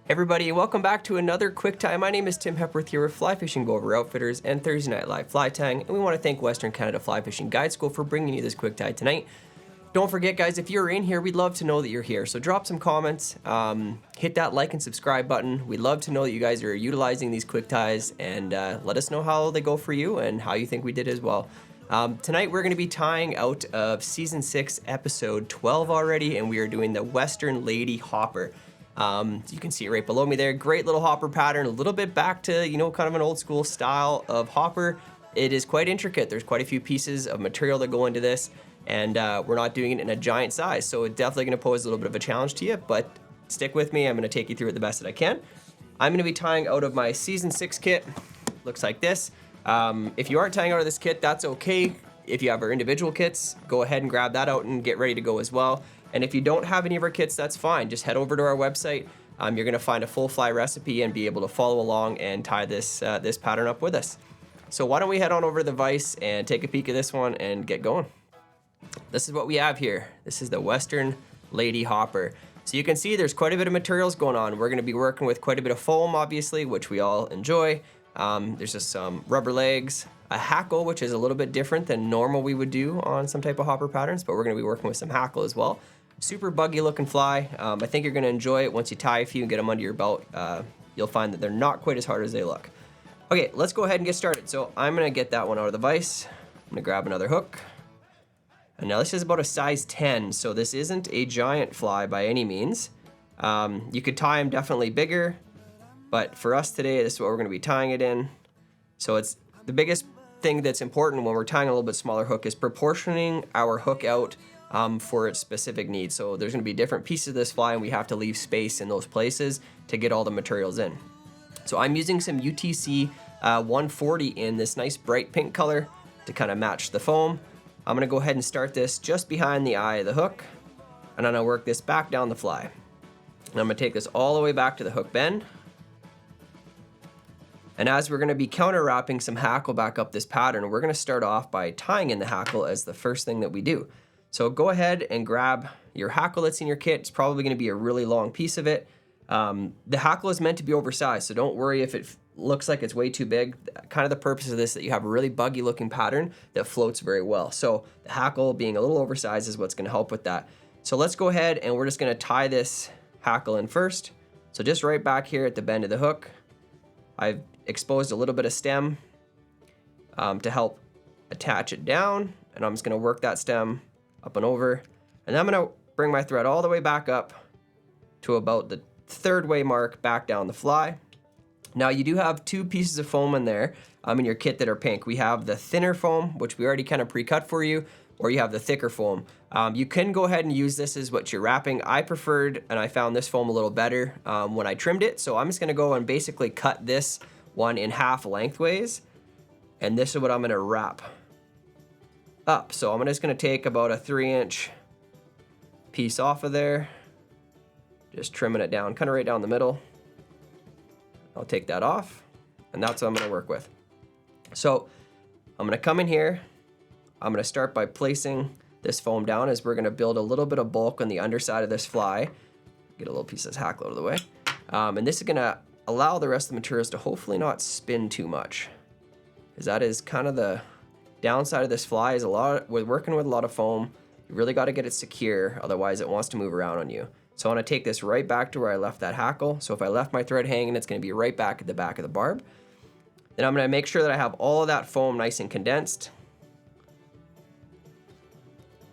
Everybody, welcome back to another Quick Tie. My name is Tim Hepworth here with Fly Fishing Go Over Outfitters and Thursday Night Live Fly Tying, and we want to thank Western Canada Fly Fishing Guide School for bringing you this Quick Tie tonight. Don't forget, guys, if you're in here, we'd love to know that you're here. So drop some comments, hit that like and subscribe button. We'd love to know that you guys are utilizing these Quick Ties, and let us know how they go for you and how you think we did as well. Tonight we're going to be tying out of Season 6, Episode 12 already, and we are doing the Western Lady Hopper. You can see it right below me there. Great little hopper pattern, a little bit back to, kind of an old school style of hopper. It is quite intricate. There's quite a few pieces of material that go into this, and we're not doing it in a giant size, so it's definitely going to pose a little bit of a challenge to you, but stick with me. I'm going to take you through it the best that I can. I'm going to be tying out of my Season 6 kit. Looks like this. If you aren't tying out of this kit, that's okay. If you have our individual kits, go ahead and grab that out and get ready to go as well. And if you don't have any of our kits, that's fine. Just head over to our website. You're gonna find a full fly recipe and be able to follow along and tie this pattern up with us. So why don't we head on over to the vise and take a peek at this one and get going. This is what we have here. This is the Western Lady Hopper. So you can see there's quite a bit of materials going on. We're gonna be working with quite a bit of foam, obviously, which we all enjoy. There's just some rubber legs, a hackle, which is a little bit different than normal we would do on some type of hopper patterns, but we're gonna be working with some hackle as well. Super buggy looking fly. I think you're gonna enjoy it once you tie a few and get them under your belt. You'll find that they're not quite as hard as they look. Okay, let's go ahead and get started. So I'm gonna get that one out of the vise. I'm gonna grab another hook. And now this is about a size 10, so this isn't a giant fly by any means. You could tie them definitely bigger, but for us today, this is what we're gonna be tying it in. So it's the biggest thing that's important when we're tying a little bit smaller hook is proportioning our hook out for its specific needs. So there's gonna be different pieces of this fly and we have to leave space in those places to get all the materials in. So I'm using some UTC 140 in this nice bright pink color to kind of match the foam. I'm gonna go ahead and start this just behind the eye of the hook, and I'm gonna work this back down the fly. And I'm gonna take this all the way back to the hook bend. And as we're gonna be counter wrapping some hackle back up this pattern, we're gonna start off by tying in the hackle as the first thing that we do. So go ahead and grab your hackle that's in your kit. It's probably gonna be a really long piece of it. The hackle is meant to be oversized, so don't worry if it looks like it's way too big. Kind of the purpose of this is that you have a really buggy looking pattern that floats very well. So the hackle being a little oversized is what's gonna help with that. So let's go ahead and we're just gonna tie this hackle in first. So just right back here at the bend of the hook, I've exposed a little bit of stem to help attach it down, and I'm just gonna work that stem up and over, and then I'm gonna bring my thread all the way back up to about the third way mark back down the fly. Now you do have two pieces of foam in there in your kit that are pink. We have the thinner foam, which we already kind of pre-cut for you, or you have the thicker foam. You can go ahead and use this as what you're wrapping. I preferred, and I found this foam a little better when I trimmed it, so I'm just gonna go and basically cut this one in half lengthways, and this is what I'm gonna wrap up. So I'm just gonna take about a 3-inch piece off of there, just trimming it down, kind of right down the middle. I'll take that off, and that's what I'm gonna work with. So I'm gonna come in here, I'm gonna start by placing this foam down as we're gonna build a little bit of bulk on the underside of this fly. Get a little piece of this hackle out of the way. And this is gonna allow the rest of the materials to hopefully not spin too much, because that is kind of the downside of this fly. Is we're working with a lot of foam. You really got to get it secure, otherwise it wants to move around on you. So I want to take this right back to where I left that hackle. So if I left my thread hanging, it's going to be right back at the back of the barb. Then I'm going to make sure that I have all of that foam nice and condensed.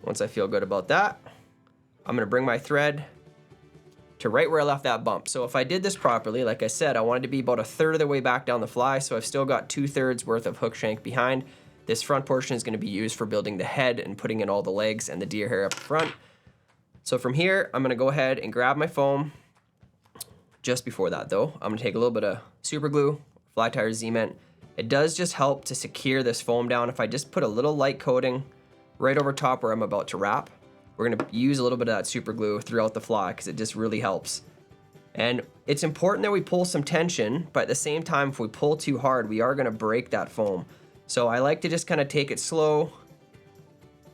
Once I feel good about that, I'm going to bring my thread to right where I left that bump. So if I did this properly, like I said, I wanted to be about a third of the way back down the fly, so I've still got 2/3 worth of hook shank behind. This front portion is going to be used for building the head and putting in all the legs and the deer hair up front. So from here, I'm gonna go ahead and grab my foam. Just before that though, I'm gonna take a little bit of super glue, fly tire cement. It does just help to secure this foam down. If I just put a little light coating right over top where I'm about to wrap, we're gonna use a little bit of that super glue throughout the fly because it just really helps. And it's important that we pull some tension, but at the same time, if we pull too hard, we are gonna break that foam. So I like to just kind of take it slow,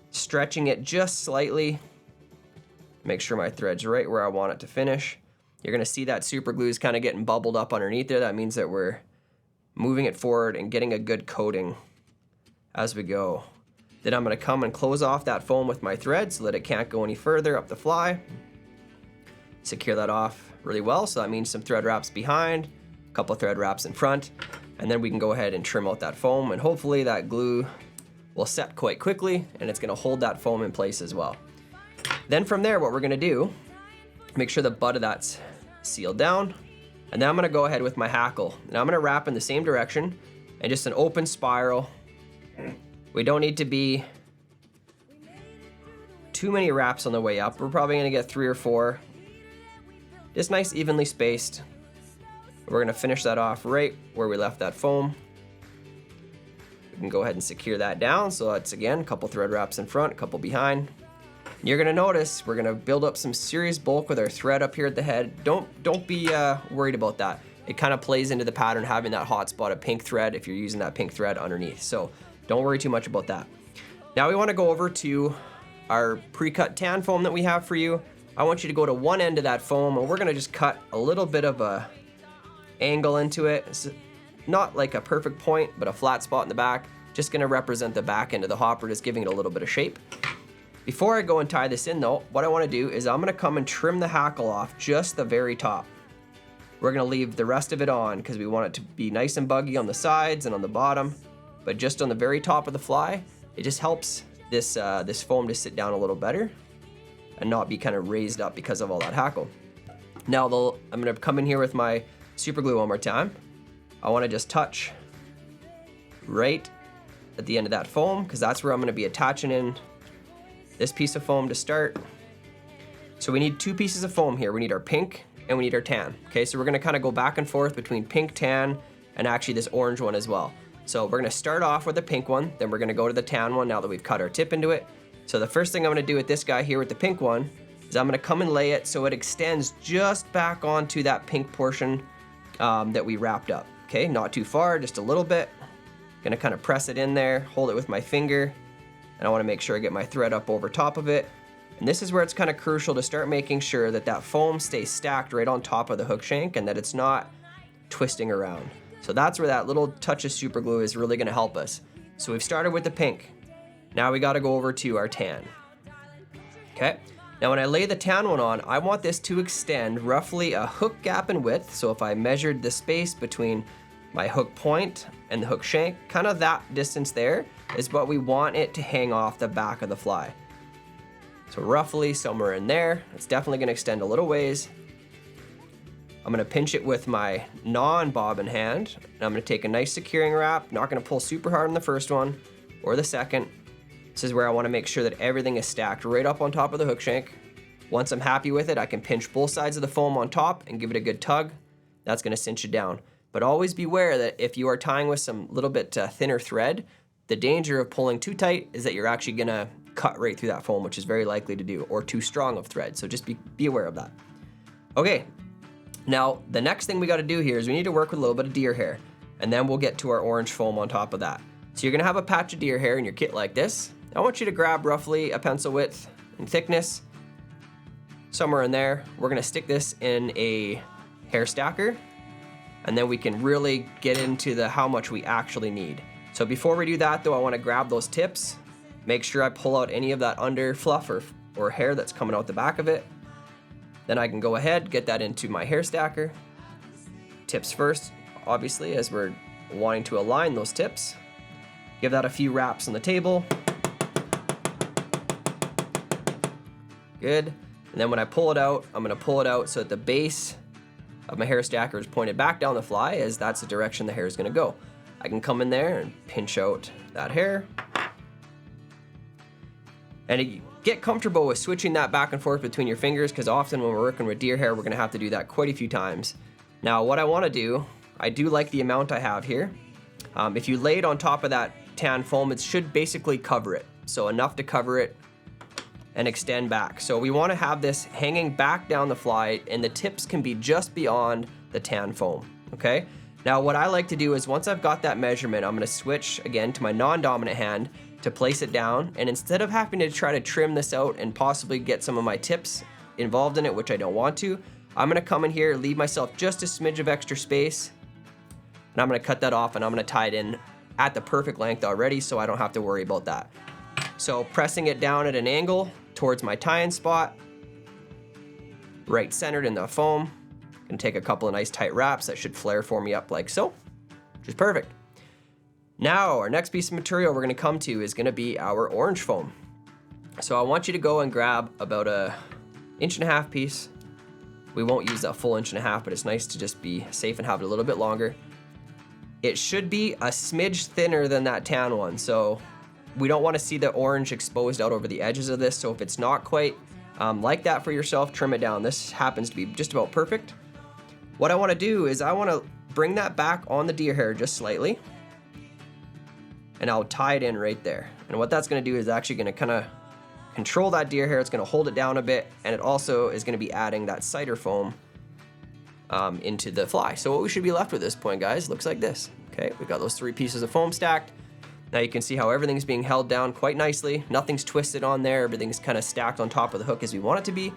stretching it just slightly. Make sure my thread's right where I want it to finish. You're gonna see that super glue is kind of getting bubbled up underneath there. That means that we're moving it forward and getting a good coating as we go. Then I'm gonna come and close off that foam with my thread so that it can't go any further up the fly. Secure that off really well, so that means some thread wraps behind, a couple thread wraps in front, and then we can go ahead and trim out that foam, and hopefully that glue will set quite quickly and it's gonna hold that foam in place as well. Then from there, what we're gonna do, make sure the butt of that's sealed down, and then I'm gonna go ahead with my hackle. And I'm gonna wrap in the same direction and just an open spiral. We don't need to be too many wraps on the way up. We're probably gonna get 3 or 4. Just nice, evenly spaced. We're gonna finish that off right where we left that foam. We can go ahead and secure that down. So that's, again, a couple thread wraps in front, a couple behind. You're gonna notice we're gonna build up some serious bulk with our thread up here at the head. Don't be worried about that. It kind of plays into the pattern having that hot spot of pink thread if you're using that pink thread underneath. So don't worry too much about that. Now we wanna go over to our pre-cut tan foam that we have for you. I want you to go to one end of that foam and we're gonna just cut a little bit of a angle into it. It's not like a perfect point, but a flat spot in the back. Just gonna represent the back end of the hopper, just giving it a little bit of shape. Before I go and tie this in though, what I wanna do is I'm gonna come and trim the hackle off just the very top. We're gonna leave the rest of it on because we want it to be nice and buggy on the sides and on the bottom, but just on the very top of the fly, it just helps this, this foam to sit down a little better and not be kind of raised up because of all that hackle. Now I'm gonna come in here with my super glue one more time. I wanna just touch right at the end of that foam because that's where I'm gonna be attaching in this piece of foam to start. So we need 2 pieces of foam here. We need our pink and we need our tan. Okay, so we're gonna kind of go back and forth between pink, tan, and actually this orange one as well. So we're gonna start off with the pink one, then we're gonna go to the tan one now that we've cut our tip into it. So the first thing I'm gonna do with this guy here with the pink one is I'm gonna come and lay it so it extends just back onto that pink portion that we wrapped up. Okay, not too far, just a little bit. Gonna kind of press it in there, hold it with my finger, and I wanna make sure I get my thread up over top of it. And this is where it's kind of crucial to start making sure that that foam stays stacked right on top of the hook shank and that it's not twisting around. So that's where that little touch of super glue is really gonna help us. So we've started with the pink. Now we gotta go over to our tan. Okay, now when I lay the tan one on, I want this to extend roughly a hook gap in width. So if I measured the space between my hook point and the hook shank, kind of that distance there is what we want it to hang off the back of the fly. So roughly somewhere in there. It's definitely gonna extend a little ways. I'm gonna pinch it with my non-bobbin hand, and I'm gonna take a nice securing wrap, not gonna pull super hard on the first one or the second. This is where I wanna make sure that everything is stacked right up on top of the hook shank. Once I'm happy with it, I can pinch both sides of the foam on top and give it a good tug. That's gonna cinch it down. But always beware that if you are tying with some little bit thinner thread, the danger of pulling too tight is that you're actually gonna cut right through that foam, which is very likely to do, or too strong of thread. So just be aware of that. Okay, now the next thing we gotta do here is we need to work with a little bit of deer hair, and then we'll get to our orange foam on top of that. So you're gonna have a patch of deer hair in your kit like this. I want you to grab roughly a pencil width and thickness, somewhere in there. We're gonna stick this in a hair stacker, and then we can really get into how much we actually need. So before we do that though, I wanna grab those tips, make sure I pull out any of that under fluff or hair that's coming out the back of it. Then I can go ahead, get that into my hair stacker. Tips first, obviously, as we're wanting to align those tips. Give that a few wraps on the table. Good. And then when I pull it out, I'm gonna pull it out so that the base of my hair stacker is pointed back down the fly, as that's the direction the hair is gonna go. I can come in there and pinch out that hair. And get comfortable with switching that back and forth between your fingers, because often when we're working with deer hair, we're gonna have to do that quite a few times. Now what I wanna do, I do like the amount I have here. If you lay it on top of that tan foam, it should basically cover it. So enough to cover it and extend back. So we wanna have this hanging back down the fly, and the tips can be just beyond the tan foam, okay? Now what I like to do is once I've got that measurement, I'm gonna switch again to my non-dominant hand to place it down, and instead of having to try to trim this out and possibly get some of my tips involved in it, which I don't want to, I'm gonna come in here, leave myself just a smidge of extra space, and I'm gonna cut that off, and I'm gonna tie it in at the perfect length already, so I don't have to worry about that. So pressing it down at an angle towards my tie-in spot, right centered in the foam. Gonna take a couple of nice tight wraps that should flare for me up like so, which is perfect. Now, our next piece of material we're gonna come to is gonna be our orange foam. So I want you to go and grab about a 1.5 inch piece. We won't use that full 1.5 inch, but it's nice to just be safe and have it a little bit longer. It should be a smidge thinner than that tan one, so we don't wanna see the orange exposed out over the edges of this, so if it's not quite like that for yourself, trim it down. This happens to be just about perfect. What I wanna do is I wanna bring that back on the deer hair just slightly, and I'll tie it in right there. And what that's gonna do is actually gonna kinda control that deer hair. It's gonna hold it down a bit, and it also is gonna be adding that cider foam into the fly. So what we should be left with at this point, guys, looks like this. Okay, we've got those 3 pieces of foam stacked. Now you can see how everything's being held down quite nicely. Nothing's twisted on there. Everything's kind of stacked on top of the hook as we want it to be.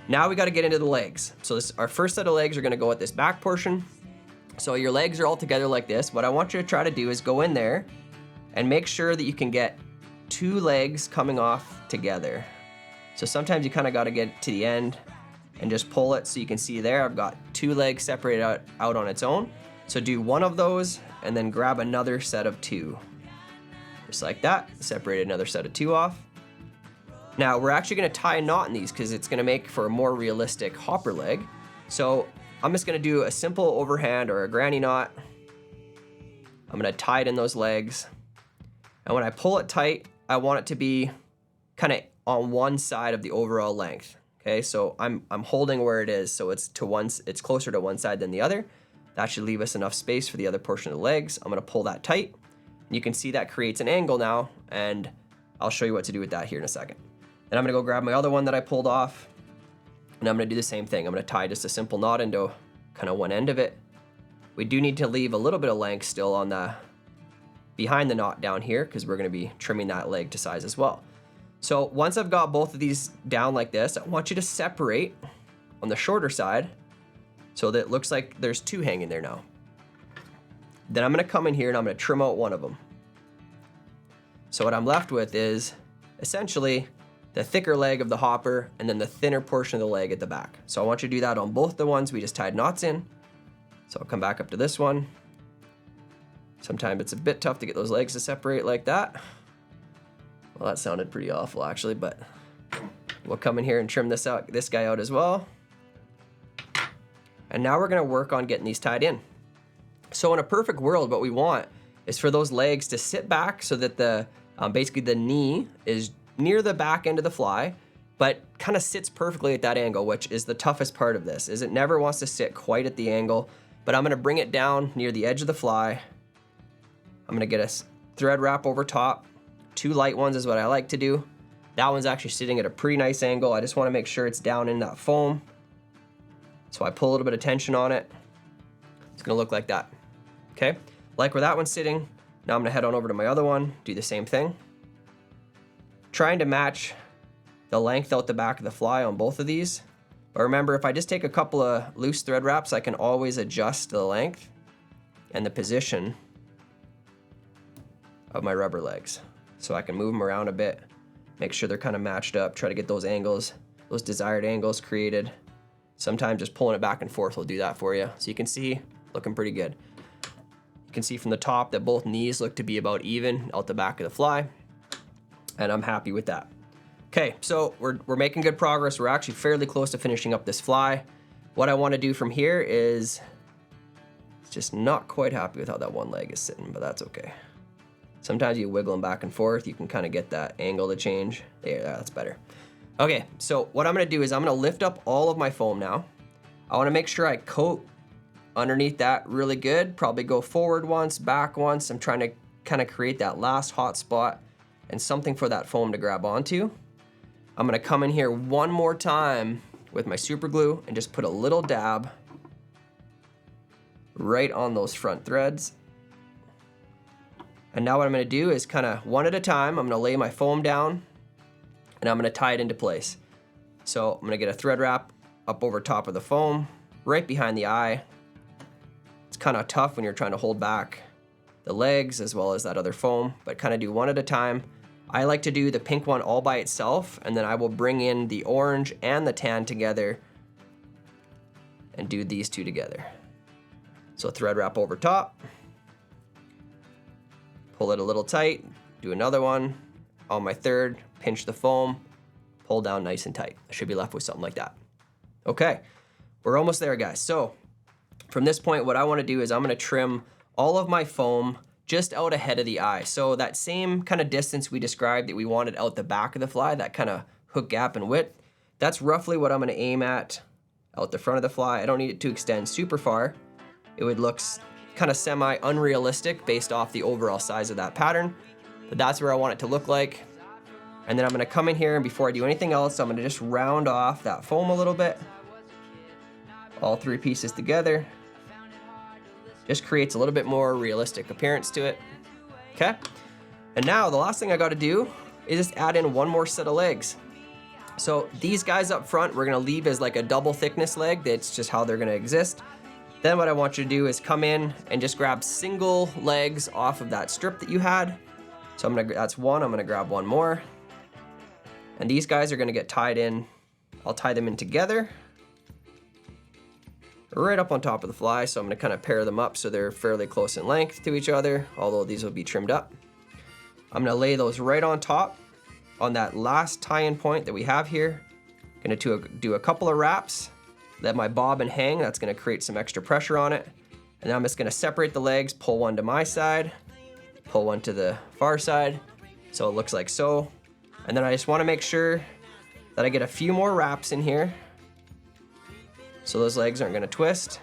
Now we got to get into the legs. So our first set of legs are going to go at this back portion. So your legs are all together like this. What I want you to try to do is go in there and make sure that you can get 2 legs coming off together. So sometimes you kind of got to get to the end and just pull it so you can see there I've got 2 legs separated out on its own. So do one of those and then grab another set of 2. Just like that, separate another set of 2 off. Now we're actually gonna tie a knot in these because it's gonna make for a more realistic hopper leg. So I'm just gonna do a simple overhand or a granny knot. I'm gonna tie it in those legs. And when I pull it tight, I want it to be kind of on one side of the overall length. Okay, so I'm holding where it is, so it's closer to one side than the other. That should leave us enough space for the other portion of the legs. I'm gonna pull that tight. You can see that creates an angle now, and I'll show you what to do with that here in a second. Then I'm gonna go grab my other one that I pulled off, and I'm gonna do the same thing. I'm gonna tie just a simple knot into kind of one end of it. We do need to leave a little bit of length still on the behind the knot down here because we're gonna be trimming that leg to size as well. So once I've got both of these down like this, I want you to separate on the shorter side so that it looks like there's 2 hanging there now. Then I'm gonna come in here and I'm gonna trim out one of them. So what I'm left with is essentially the thicker leg of the hopper and then the thinner portion of the leg at the back. So I want you to do that on both the ones we just tied knots in. So I'll come back up to this one. Sometimes it's a bit tough to get those legs to separate like that. Well, that sounded pretty awful actually, but we'll come in here and trim this guy out as well. And now we're gonna work on getting these tied in. So in a perfect world, what we want is for those legs to sit back so that basically the knee is near the back end of the fly, but kind of sits perfectly at that angle, which is the toughest part of this, is it never wants to sit quite at the angle, but I'm gonna bring it down near the edge of the fly. I'm gonna get a thread wrap over top. 2 light ones is what I like to do. That one's actually sitting at a pretty nice angle. I just wanna make sure it's down in that foam. So I pull a little bit of tension on it. It's gonna look like that. Okay, like where that one's sitting, now I'm gonna head on over to my other one, do the same thing. Trying to match the length out the back of the fly on both of these. But remember, if I just take a couple of loose thread wraps, I can always adjust the length and the position of my rubber legs. So I can move them around a bit, make sure they're kind of matched up, try to get those angles, those desired angles created. Sometimes just pulling it back and forth will do that for you. So you can see, looking pretty good. You can see from the top that both knees look to be about even out the back of the fly, and I'm happy with that. Okay, so we're making good progress. We're actually fairly close to finishing up this fly. What I want to do from here is just not quite happy with how that one leg is sitting, but that's okay. Sometimes you wiggle them back and forth, you can kind of get that angle to change. There, that's better. Okay, so what I'm gonna do is I'm gonna lift up all of my foam now. I wanna make sure I coat underneath that really good, probably go forward once, back once. I'm trying to kind of create that last hot spot and something for that foam to grab onto. I'm gonna come in here one more time with my super glue and just put a little dab right on those front threads. And now what I'm gonna do is kind of one at a time, I'm gonna lay my foam down and I'm gonna tie it into place. So I'm gonna get a thread wrap up over top of the foam, right behind the eye. It's kind of tough when you're trying to hold back the legs as well as that other foam, but kind of do one at a time. I like to do the pink one all by itself, and then I will bring in the orange and the tan together and do these two together. So thread wrap over top, pull it a little tight, do another one. On my third, pinch the foam, pull down nice and tight. I should be left with something like that. Okay, we're almost there, guys. So from this point, what I want to do is I'm going to trim all of my foam just out ahead of the eye. So that same kind of distance we described that we wanted out the back of the fly, that kind of hook gap and width, that's roughly what I'm going to aim at out the front of the fly. I don't need it to extend super far. It would look kind of semi-unrealistic based off the overall size of that pattern, but that's where I want it to look like. And then I'm going to come in here, and before I do anything else, I'm going to just round off that foam a little bit. All three pieces together. Just creates a little bit more realistic appearance to it. Okay? And now the last thing I got to do is just add in one more set of legs. So these guys up front, we're going to leave as like a double thickness leg. That's just how they're going to exist. Then what I want you to do is come in and just grab single legs off of that strip that you had. So that's one. I'm going to grab one more. And these guys are going to get tied in. I'll tie them in together, right up on top of the fly. So I'm going to kind of pair them up so they're fairly close in length to each other, although these will be trimmed up. I'm going to lay those right on top on that last tie-in point that we have here. Going to do a couple of wraps, let my bobbin hang. That's going to create some extra pressure on it. And then I'm just going to separate the legs, pull one to my side, pull one to the far side, so it looks like so. And then I just want to make sure that I get a few more wraps in here so those legs aren't going to twist.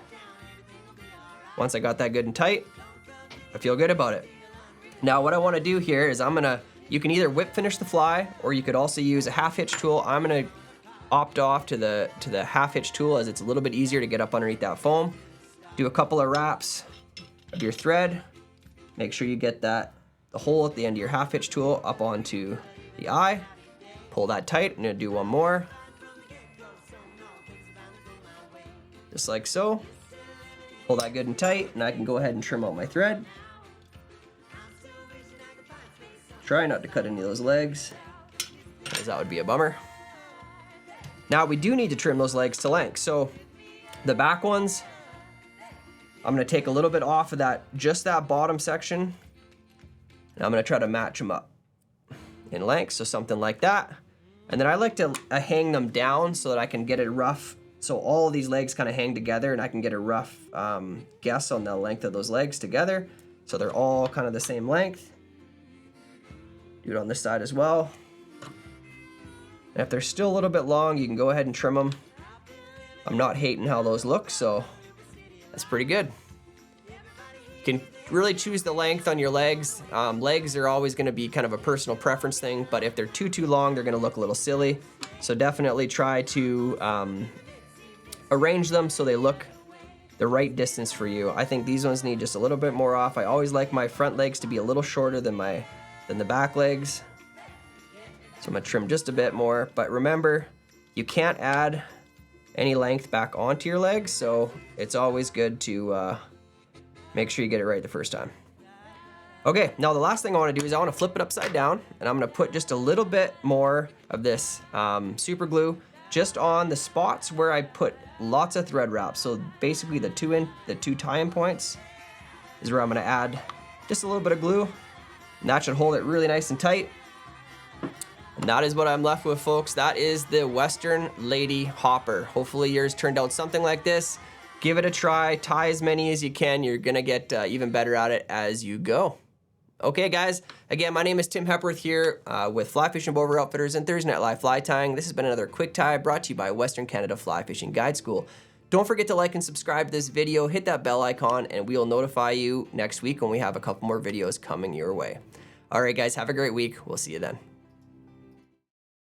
Once I got that good and tight, I feel good about it. Now what I want to do here is you can either whip finish the fly, or you could also use a half hitch tool. I'm going to opt off to the half hitch tool, as it's a little bit easier to get up underneath that foam. Do a couple of wraps of your thread. Make sure you get the hole at the end of your half hitch tool up onto the eye. Pull that tight. I'm going to do one more. Just like so. Pull that good and tight, and I can go ahead and trim out my thread. Try not to cut any of those legs, because that would be a bummer. Now we do need to trim those legs to length. So the back ones, I'm going to take a little bit off of just that bottom section, and I'm going to try to match them up in length, so something like that. And then I like to hang them down so that I can get it rough. So all of these legs kind of hang together, and I can get a rough guess on the length of those legs together. So they're all kind of the same length. Do it on this side as well. And if they're still a little bit long, you can go ahead and trim them. I'm not hating how those look, so that's pretty good. You can really choose the length on your legs. Legs are always going to be kind of a personal preference thing, but if they're too long, they're going to look a little silly. So definitely try to arrange them so they look the right distance for you. I think these ones need just a little bit more off. I always like my front legs to be a little shorter than the back legs. So I'm going to trim just a bit more, but remember, you can't add any length back onto your legs, so it's always good to make sure you get it right the first time. Okay, now the last thing I want to do is I want to flip it upside down, and I'm going to put just a little bit more of this super glue just on the spots where I put lots of thread wraps. So basically the two tie-in points is where I'm going to add just a little bit of glue, and that should hold it really nice and tight. And that is what I'm left with, folks. That is the Western Lady Hopper. Hopefully yours turned out something like this. Give it a try. Tie as many as you can. You're going to get even better at it as you go. Okay, guys. Again, my name is Tim Hepworth here with Fly Fishing Bover Outfitters and Thursday Night Live Fly Tying. This has been another quick tie brought to you by Western Canada Fly Fishing Guide School. Don't forget to like and subscribe to this video. Hit that bell icon, and we will notify you next week when we have a couple more videos coming your way. All right, guys. Have a great week. We'll see you then.